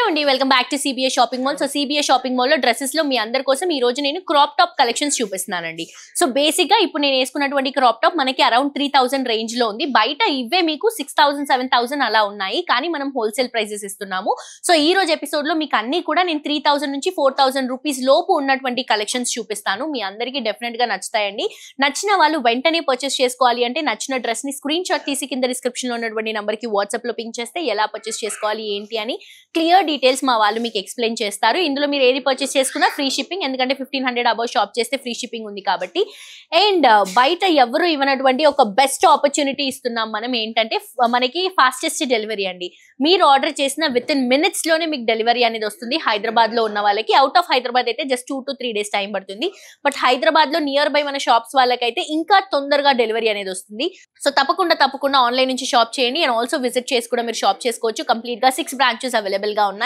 అండి welcome back to CBI shopping mall. So CBI shopping mall లో dresses లో మీ అందరి కోసం ఈ రోజు నేను క్రాప్ టాప్ కలెక్షన్స్ చూపిస్తున్నానండి. సో బేసిక్ గా ఇప్పుడు నేను వేసుకున్నటువంటి క్రాప్ టాప్ మనకి అరౌండ్ 3000 రేంజ్ లో ఉంది. బయట ఇవే మీకు 6000 7000 అలా ఉన్నాయి, కానీ మనం హోల్సేల్ ప్రైజెస్ ఇస్తున్నాము. సో ఈ రోజు ఎపిసోడ్ లో మీకు అన్ని కూడా నేను 3000 నుంచి 4000 రూపీస్ లోపు ఉన్నటువంటి కలెక్షన్స్ చూపిస్తాను. మీ అందరికి డెఫినెట్ గా నచ్చుతాయండి. నచ్చిన వాళ్ళు వెంటనే పర్చేస్ చేసుకోవాలి అంటే నచ్చిన డ్రెస్ ని స్క్రీన్ షాట్ తీసి కింద డిస్క్రిప్షన్ లో ఉన్నటువంటి నంబర్ కి వాట్సాప్ లో పింక్ చేస్తే ఎలా పర్చేస్ చేసుకోవాలి ఏంటి అని క్లియర్ డీటెయిల్స్ మా వాళ్ళు మీకు ఎక్స్ప్లెయిన్ చేస్తారు. ఇందులో మీరు ఏది పర్చేస్ చేసుకున్నా ఫ్రీ షిప్పింగ్, ఎందుకంటే 1500 అబౌవ్ షాప్ చేస్తే ఫ్రీ షిప్పింగ్ ఉంది కాబట్టి. అండ్ బయట ఎవరు ఇవ్వనటువంటి ఒక బెస్ట్ ఆపర్చునిటీ ఇస్తున్నాం మనం. ఏంటంటే మనకి ఫాస్టెస్ట్ డెలివరీ అండి. మీరు ఆర్డర్ చేసిన విత్ ఇన్ మినిట్స్ లోనే మీకు డెలివరీ అనేది వస్తుంది. హైదరాబాద్ లో ఉన్న వాళ్ళకి, అవుట్ ఆఫ్ హైదరాబాద్ అయితే జస్ట్ 2 to 3 days టైం పడుతుంది. బట్ హైదరాబాద్ లో నియర్ బై మన షాప్స్ వాళ్ళకైతే ఇంకా తొందరగా డెలివరీ అనేది వస్తుంది. సో తప్పకుండా ఆన్లైన్ నుంచి షాప్ చేయండి. అండ్ ఆల్సో విజిట్ చేసి కూడా మీరు షాప్ చేసుకోవచ్చు. కంప్లీట్ గా 6 బ్రాంచెస్ అవైలబుల్ గా ఉన్నాయి.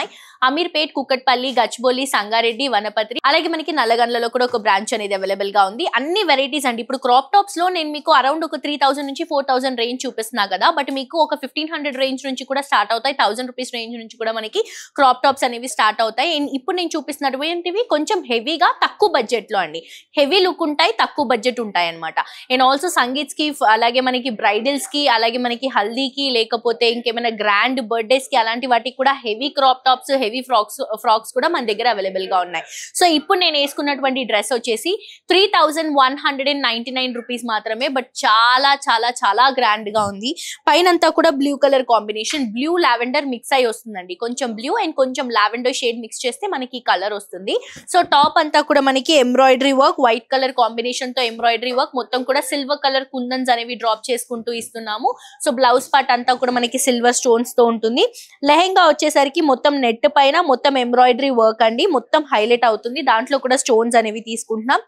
అమీర్పేట్, కుక్కట్పల్లి, గచ్చిబౌలి, సంగారెడ్డి, వనపత్రి, అలాగే మనకి నల్లగండ్లలో కూడా ఒక బ్రాంచ్ అనేది అవైలబుల్ గా ఉంది. అన్ని వెరైటీస్ అండి. ఇప్పుడు క్రాప్ టాప్స్ లో నేను మీకు అరౌండ్ ఒక 3000 నుంచి 4000 రేంజ్ చూపిస్తున్నా కదా, బట్ మీకు ఒక 1500 రేంజ్ నుంచి కూడా స్టార్ట్ అవుతాయి. 1000 రూపీస్ రేంజ్ నుంచి కూడా మనకి క్రాప్ టాప్స్ అనేవి స్టార్ట్ అవుతాయి. అండ్ ఇప్పుడు నేను చూపిస్తున్నటువంటివి కొంచెం హెవీగా తక్కువ బడ్జెట్ లో అండి. హెవీ లుక్ ఉంటాయి, తక్కువ బడ్జెట్ ఉంటాయి అనమాట. అండ్ ఆల్సో సంగీత్స్ కి, అలాగే మనకి బ్రైడల్స్ కి, అలాగే మనకి హల్దీకి, లేకపోతే ఇంకేమైనా గ్రాండ్ బర్త్డేస్ కి, అలాంటి వాటికి కూడా heavy crop tops, heavy frocks కూడా మన దగ్గర అవైలబుల్ గా ఉన్నాయి. సో ఇప్పుడు నేను వేసుకున్నటువంటి డ్రెస్ వచ్చేసి 3199 రూపీస్ మాత్రమే, బట్ చాలా చాలా చాలా గ్రాండ్ గా ఉంది. పైన అంతా కూడా blue colour combination, blue lavender mix అయి వస్తుందండి. కొంచెం బ్లూ అండ్ కొంచెం లావెండర్ షేడ్ మిక్స్ చేస్తే మనకి కలర్ వస్తుంది. సో టాప్ అంతా కూడా మనకి embroidery work, white colour combination తో ఎంబ్రాయిడరీ వర్క్, మొత్తం కూడా సిల్వర్ కలర్ కుందన్స్ అనేవి డ్రాప్ చేసుకుంటూ ఇస్తున్నాము. సో బ్లౌజ్ పార్ట్ అంతా కూడా మనకి సిల్వర్ స్టోన్స్ తో ఉంటుంది. లెహెంగా వచ్చేసరికి మొత్తం నెట్ పైన మొత్తం ఎంబ్రాయిడరీ వర్క్ అండి, మొత్తం హైలైట్ అవుతుంది. దాంట్లో కూడా స్టోన్స్ అనేవి తీసుకుంటున్నాం.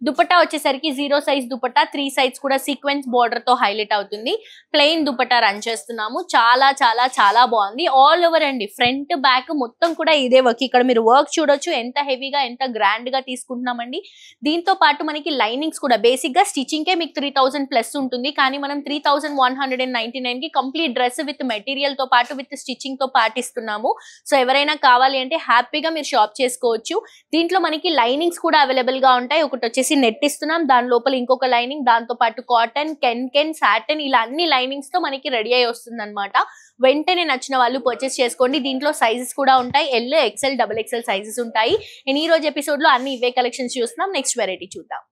దుపట్టా వచ్చేసరికి 0 సైజ్ దుపట్టా, 3 సైడ్స్ కూడా సీక్వెన్స్ బార్డర్ తో హైలైట్ అవుతుంది. ప్లెయిన్ దుపట్టా రన్ చేస్తున్నాము. చాలా చాలా చాలా బాగుంది. ఆల్ ఓవర్ అండి, ఫ్రంట్ బ్యాక్ మొత్తం కూడా ఇదే వర్క్. ఇక్కడ మీరు వర్క్ చూడొచ్చు ఎంత హెవీగా, ఎంత గ్రాండ్ గా తీసుకుంటున్నామండి. దీంతో పాటు మనకి లైనింగ్స్ కూడా బేసిక్ గా స్టిచింగ్ కే మీకు 3000 ప్లస్ ఉంటుంది, కానీ మనం 3199 కి కంప్లీట్ డ్రెస్ విత్ మెటీరియల్ తో పాటు విత్ స్టిచ్చింగ్ తో పాటు ఇస్తున్నాము. సో ఎవరైనా కావాలి అంటే హ్యాపీగా మీరు షాప్ చేసుకోవచ్చు. దీంట్లో మనకి లైనింగ్స్ కూడా అవైలబుల్ గా ఉంటాయి. ఒకటి వచ్చేసి నెట్ ఇస్తున్నాం, దాని లోపల ఇంకొక లైనింగ్, దాంతో పాటు కాటన్, కెన్, సాటన్, ఇలా అన్ని లైనింగ్స్ తో మనకి రెడీ అయి వస్తుంది అనమాట. వెంటనే నచ్చిన వాళ్ళు పర్చేస్ చేసుకోండి. దీంట్లో సైజెస్ కూడా ఉంటాయి. ఎల్, ఎక్సెల్, XXL సైజెస్ ఉంటాయి. నేను ఈ రోజు ఎపిసోడ్ లో అన్ని ఇవే కలెక్షన్స్ చూస్తున్నాం. నెక్స్ట్ వెరైటీ చూద్దాం.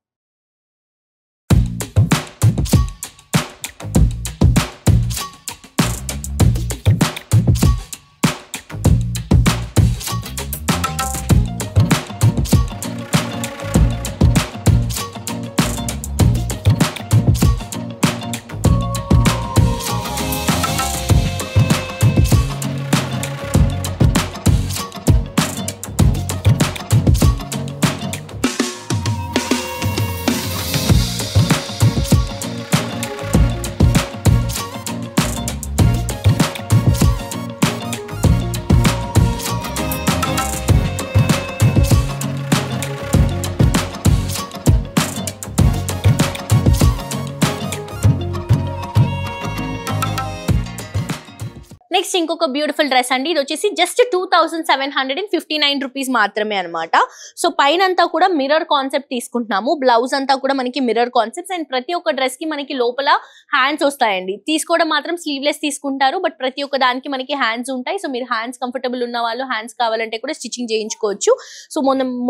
నెక్స్ట్ ఇంకొక బ్యూటిఫుల్ డ్రెస్ అండి. ఇది వచ్చేసి జస్ట్ 2759 రూపీస్ మాత్రమే అనమాట. సో పైన అంతా కూడా మిర్రర్ కాన్సెప్ట్ తీసుకుంటున్నాము. బ్లౌజ్ అంతా కూడా మనకి మిర్రర్ కాన్సెప్ట్స్, అండ్ ప్రతి ఒక్క డ్రెస్ కి మనకి లోపల హ్యాండ్స్ వస్తాయండి. తీసుకోవడం మాత్రం స్లీవ్లెస్ తీసుకుంటారు, బట్ ప్రతి ఒక్క దానికి మనకి హ్యాండ్స్ ఉంటాయి. సో మీరు హ్యాండ్స్ కంఫర్టబుల్ ఉన్న వాళ్ళు హ్యాండ్స్ కావాలంటే కూడా స్టిచ్చింగ్ చేయించుకోవచ్చు. సో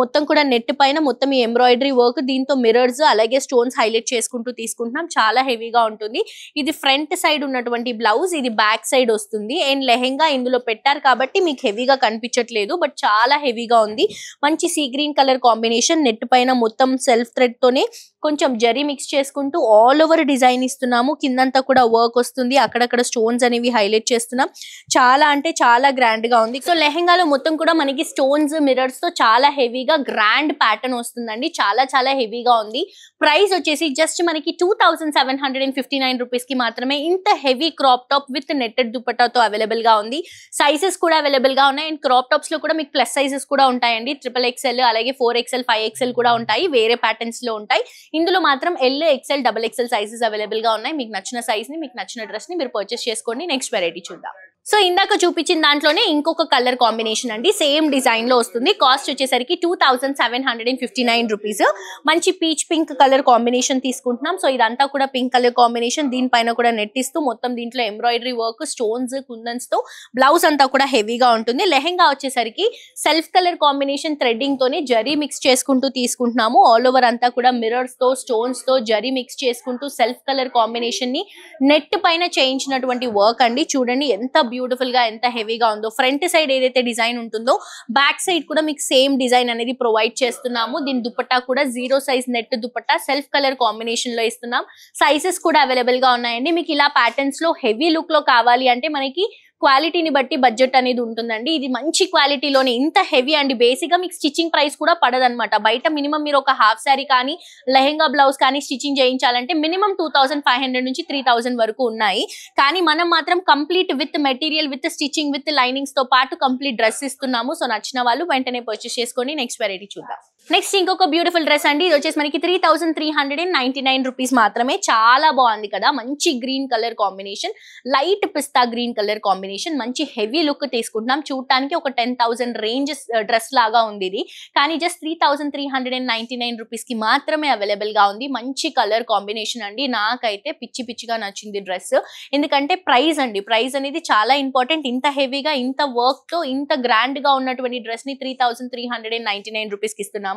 మొత్తం కూడా నెట్ పైన మొత్తం ఈ ఎంబ్రాయిడరీ వర్క్, దీంతో మిర్రర్స్ అలాగే స్టోన్స్ హైలైట్ చేసుకుంటూ తీసుకుంటున్నాం. చాలా హెవీగా ఉంటుంది. ఇది ఫ్రంట్ సైడ్ ఉన్నటువంటి బ్లౌజ్, ఇది బ్యాక్ సైడ్ వస్తుంది. అండ్ లెహెంగా ఇందులో పెట్టారు కాబట్టి మీకు హెవీగా కనిపించట్లేదు, బట్ చాలా హెవీగా ఉంది. మంచి sea green colour combination, net పైన మొత్తం సెల్ఫ్ థ్రెడ్ తోనే కొంచెం జరీ మిక్స్ చేసుకుంటూ ఆల్ ఓవర్ డిజైన్ ఇస్తున్నాము. కిందంతా కూడా వర్క్ వస్తుంది, అక్కడక్కడ స్టోన్స్ అనేవి హైలైట్ చేస్తున్నాం. చాలా అంటే చాలా గ్రాండ్ గా ఉంది. సో లెహెంగాలో మొత్తం కూడా మనకి స్టోన్స్, మిర్రర్స్ తో చాలా హెవీగా గ్రాండ్ ప్యాటర్న్ వస్తుందండి. చాలా చాలా హెవీగా ఉంది. ప్రైస్ వచ్చేసి జస్ట్ మనకి 2759 రూపీస్ కి మాత్రమే. ఇంత heavy crop top with netted దుపట్టాతో అవైలబుల్ గా ఉంది. సైజెస్ కూడా అవైలబుల్ గా ఉన్నాయి. అండ్ క్రాప్ టాప్స్ లో కూడా మీకు ప్లస్ సైజెస్ కూడా ఉంటాయండి. XXL, అలాగే 4XL, 5XL కూడా ఉంటాయి. వేరే ప్యాటర్న్స్ లో ఉంటాయి. ఇందులో మాత్రం L, XL, XXL sizes available గా ఉన్నాయి. మీకు నచ్చిన సైజ్ ని, మీకు నచ్చిన డ్రెస్ ని మీరు పర్చేస్ చేసుకోండి. నెక్స్ట్ వెరైటీ చూద్దాం. సో ఇందాక చూపించిన దాంట్లోనే ఇంకొక కలర్ కాంబినేషన్ అండి, సేమ్ డిజైన్ లో వస్తుంది. కాస్ట్ వచ్చేసరికి 2759 రూపీస్. మంచి పీచ్ పింక్ కలర్ కాంబినేషన్ తీసుకుంటున్నాం. సో ఇదంతా కూడా పింక్ కలర్ కాంబినేషన్, దీనిపైన కూడా నెట్ ఇస్తూ మొత్తం దీంట్లో ఎంబ్రాయిడరీ వర్క్, స్టోన్స్, కుందన్స్ తో బ్లౌజ్ అంతా కూడా హెవీగా ఉంటుంది. లెహెంగా వచ్చేసరికి సెల్ఫ్ కలర్ కాంబినేషన్ థ్రెడ్డింగ్ తోనే జరీ మిక్స్ చేసుకుంటూ తీసుకుంటున్నాము. ఆల్ ఓవర్ అంతా కూడా మిర్రర్స్ తో, స్టోన్స్ తో జరీ మిక్స్ చేసుకుంటూ సెల్ఫ్ కలర్ కాంబినేషన్ ని నెట్ పైన చేయించినటువంటి వర్క్ అండి. చూడండి ఎంత బ్యూటిఫుల్ గా, ఎంత హెవీగా ఉందో. ఫ్రంట్ సైడ్ ఏదైతే డిజైన్ ఉంటుందో బ్యాక్ సైడ్ కూడా మీకు సేమ్ డిజైన్ అనేది ప్రొవైడ్ చేస్తున్నాము. దీని దుపట్టా కూడా 0 size net dupatta self colour combination లో ఇస్తున్నాం. సైజెస్ కూడా అవైలబుల్ గా ఉన్నాయండి. మీకు ఇలా ప్యాటర్న్స్ లో హెవీ లుక్ లో కావాలి అంటే మనకి క్వాలిటీని బట్టి బడ్జెట్ అనేది ఉంటుందండి. ఇది మంచి క్వాలిటీలోనే, ఇంత హెవీ అండి. బేసిక్ గా మీకు స్టిచ్చింగ్ ప్రైస్ కూడా పడదనమాట. బయట మినిమం మీరు ఒక హాఫ్ శారీ కానీ లెహెంగా బ్లౌజ్ కానీ స్టిచ్చింగ్ చేయించాలంటే మినిమం 2500 నుంచి 3000 వరకు ఉన్నాయి. కానీ మనం మాత్రం complete with material, with stitching, with linings తో పాటు కంప్లీట్ డ్రెస్ ఇస్తున్నాము. సో నచ్చిన వాళ్ళు వెంటనే పర్చేస్ చేసుకోండి. నెక్స్ట్ వెరైటీ చూద్దాం. నెక్స్ట్ ఇంకొక బ్యూటిఫుల్ డ్రెస్ అండి. ఇది వచ్చేసి మనకి 3399 రూపీస్ మాత్రమే. చాలా బాగుంది కదా, మంచి గ్రీన్ కలర్ కాంబినేషన్, లైట్ పిస్తా గ్రీన్ కలర్ కాంబినేషన్, మంచి హెవీ లుక్ తీసుకుంటున్నాం. చూడటానికి ఒక 10,000 రేంజ్ డ్రెస్ లాగా ఉంది ఇది, కానీ జస్ట్ 3399 రూపీస్ కి మాత్రమే అవైలబుల్ గా ఉంది. మంచి కలర్ కాంబినేషన్ అండి. నాకైతే పిచ్చి పిచ్చిగా నచ్చింది డ్రెస్. ఎందుకంటే ప్రైస్ అండి, ప్రైస్ అనేది చాలా ఇంపార్టెంట్. ఇంత హెవీగా, ఇంత వర్క్ తో, ఇంత గ్రాండ్ గా ఉన్నటువంటి డ్రెస్ ని 3399 రూపీస్ కి ఇస్తున్నాము.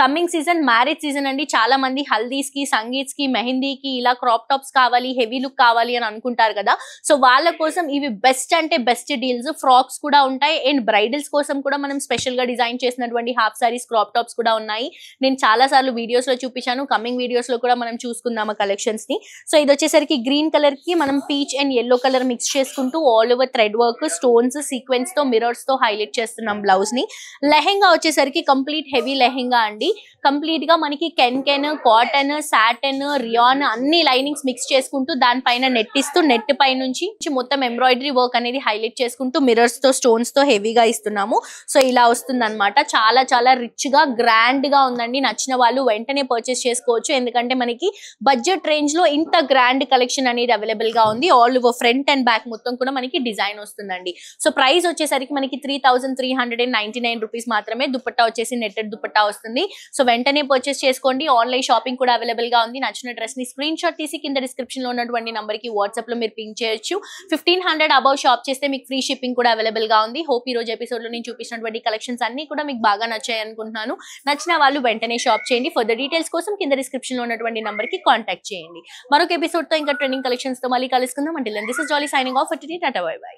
కమింగ్ సీజన్ మ్యారేజ్ సీజన్ అండి. చాలా మంది హల్దీస్ కి, సంగీత్స్ కి, మెహందీకి ఇలా క్రాప్ టాప్స్ కావాలి, హెవీ లుక్ కావాలి అని అనుకుంటారు కదా. సో వాళ్ళ కోసం ఇవి బెస్ట్ అంటే బెస్ట్ డీల్స్. ఫ్రాక్స్ కూడా ఉంటాయి అండ్ బ్రైడల్స్ కోసం కూడా మనం స్పెషల్ గా డిజైన్ చేసినటువంటి హాఫ్ సారీస్, క్రాప్ టాప్స్ కూడా ఉన్నాయి. నేను చాలా సార్లు వీడియోస్ లో చూపించాను, కమింగ్ వీడియోస్ లో కూడా మనం చూసుకుందాం ఆ కలెక్షన్స్ ని. సో ఇది వచ్చేసరికి గ్రీన్ కలర్ కి మనం peach and yellow colour mix చేసుకుంటూ all over thread work, stones, sequins తో, మిర్రర్స్ తో హైలైట్ చేస్తున్నాం బ్లౌజ్ ని. లెహెంగా వచ్చేసరికి కంప్లీట్ హెవీ లెహెంగా అండి. కంప్లీట్ గా మనకి కెన్, కాటన్, సాటన్, రియాన్ అన్ని లైనింగ్స్ మిక్స్ చేసుకుంటూ దానిపైన నెట్ ఇస్తూ, నెట్ పై నుంచి మొత్తం ఎంబ్రాయిడరీ వర్క్ అనేది హైలైట్ చేసుకుంటూ మిర్రర్స్ తో, స్టోన్స్ తో హెవీగా ఇస్తున్నాము. సో ఇలా వస్తుంది అనమాట. చాలా చాలా రిచ్ గా, గ్రాండ్ గా ఉందండి. నచ్చిన వాళ్ళు వెంటనే పర్చేస్ చేసుకోవచ్చు. ఎందుకంటే మనకి బడ్జెట్ రేంజ్ లో ఇంత గ్రాండ్ కలెక్షన్ అనేది అవైలబుల్ గా ఉంది. All over front and back మొత్తం కూడా మనకి డిజైన్ వస్తుందండి. సో ప్రైస్ వచ్చేసరికి మనకి 3399 రూపీస్ మాత్రమే. దుపట్టా వచ్చేసి నెట్టెడ్ దుపట్టా వస్తుంది. సో వెంటనే పర్చేస్ చేసుకోండి. ఆన్లైన్ షాపింగ్ కూడా అవైలబుల్ గా ఉంది. నచ్చిన డ్రెస్ ని స్క్రీన్ షాట్ తీసి కింద డిస్క్రిప్షన్ లో ఉన్నటువంటి నంబర్ కి వాట్సాప్ లో మీరు పింక్ చేయొచ్చు. 1500 అబౌవ్ షాప్ చేస్తే మీకు ఫ్రీ షిప్పింగ్ కూడా అవైలబుల్ గా ఉంది. హోప్ ఈ రోజు ఎపిసోడ్ లో నేను చూపించినటువంటి కలెక్షన్స్ అన్ని కూడా మీకు బాగా నచ్చాయి అనుకుంటున్నాను. నచ్చిన వాళ్ళు వెంటనే షాప్ చేయండి. ఫర్దర్ డీటెయిల్స్ కోసం కింద డిస్క్రిప్షన్ లో ఉన్నటువంటి నంబర్ కి కాంటాక్ట్ చేయండి. మరొక ఎపిసోడ్ తో ఇంకా ట్రెండింగ్ కలెక్షన్స్ తో మళ్ళీ కలుసుకుందాం. Until then this is Jolly signing off for today. టాటా బై బై.